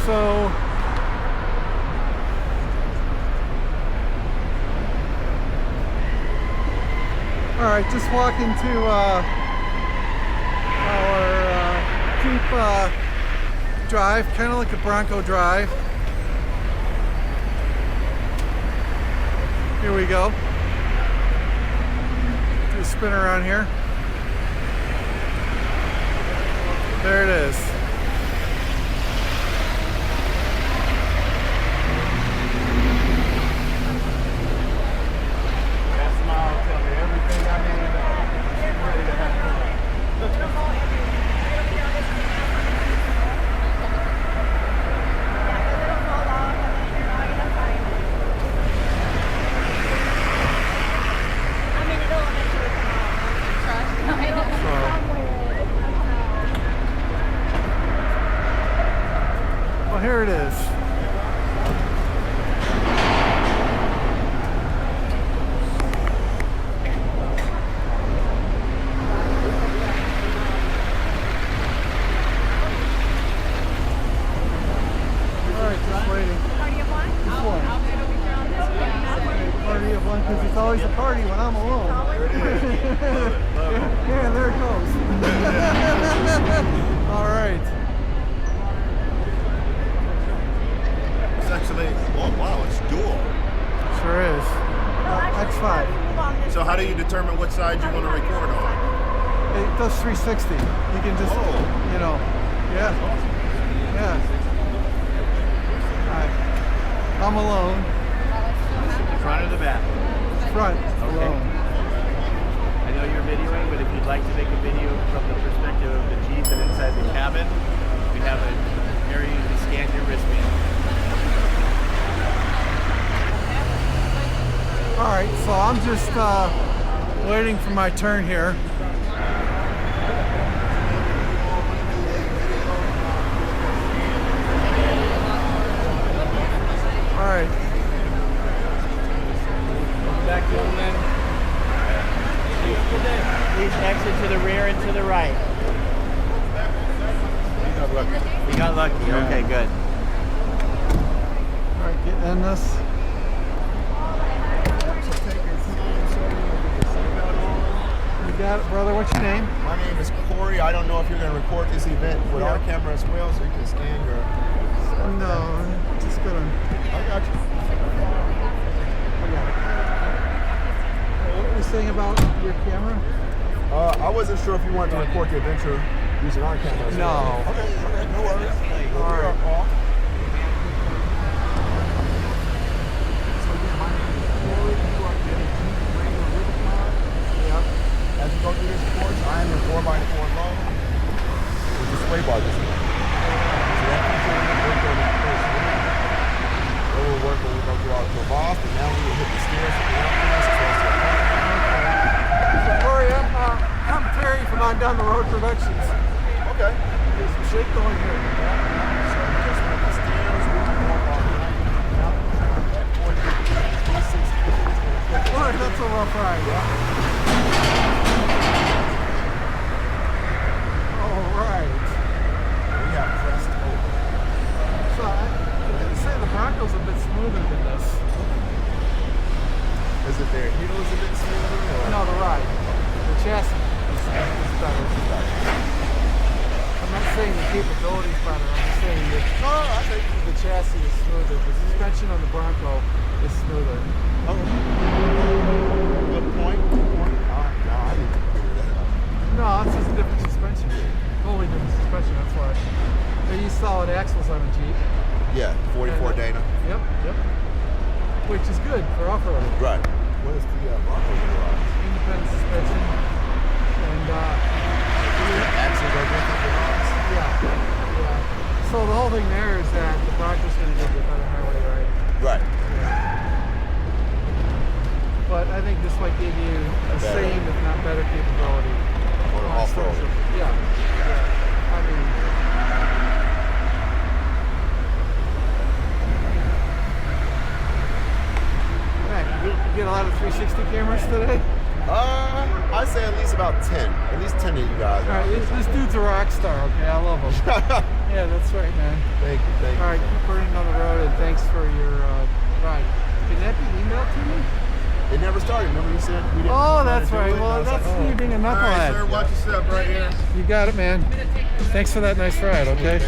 So all right, just walking to our Jeep drive, kind of like a Bronco drive. Here we go. Do a spin around here. There it is. That smile tell me everything I need to know. I'm ready to have fun. Well, here it is. Party of one, because it's always a party when I'm alone. Yeah, there it goes. All right. It's actually, oh wow, it's dual. Sure is. X5. So how do you determine what side you want to record on? It does 360. You can just, you know, yeah. Yeah. I'm alone. Front or the back? Front, Okay. alone. I know you're videoing, but if you'd like to make a video from the perspective of the Jeep and inside the cabin, we have an area you can scan your wristband. All right, so I'm just waiting for my turn here. All right. Back gentlemen. Please exit to the rear and to the right. We got lucky. Yeah. Okay, good. All right, get in this. You got it, brother. What's your name? My name is Corey. I don't know if you're going to record this event with our camera as well, so you can scan your... No, just gonna. I got you. I got it. What were you saying about your camera? I wasn't sure if you wanted to record the adventure using our camera as well. No. Okay, no worries. All right. So again, my name is Corey. You are getting Jeep Wrangler with a car. Yep. As you go through this course, I am your 4x4 load with the sway bar this way. So that feature we worked on that first week. Then we'll work when we go through our off, and now we will hit the stairs with the outpass as well as the So, Corey, I'm Terry from On Down the Road Productions. Okay. There's some shit going here. So we just went the stairs, we walk all night. At 40, Boy, that's a rough ride. All right. We have pressed over. So I'd say the Bronco's a bit smoother than this. Is it their heel is a bit smoother? Or? No, the ride. The chassis is better. I'm not saying the capability's better. I'm just saying that I think the chassis is smoother. The suspension on the Bronco is smoother. Okay. Good point. Good point. No, I didn't figure that out. No, it's just a different suspension. Totally different suspension. That's why they use solid axles on a Jeep. Yeah, 44 Dana. Yep. Which is good for off-roading. Right. What is the Bronco garage? Independent suspension. And Axles are different than ours. yeah. So the whole thing there is that the Bronco's going to give you a better highway ride. Right. But I think this might give you the same, if not better, capability. Or off-road. Yeah. I mean, man, you get a lot of 360 cameras today? I'd say at least about 10. At least 10 of you guys. All right, this dude's a rock star, okay? I love him. Yeah, that's right, man. Thank you, thank you. All right, keep burning on the road, and thanks for your ride. Can that be emailed to me? It never started. Remember you said we didn't. Oh, try to that's do right. it? And I Well, was that's like, you being a All right, knucklehead. sir, watch yourself right here. You got it, man. Thanks for that nice ride, okay?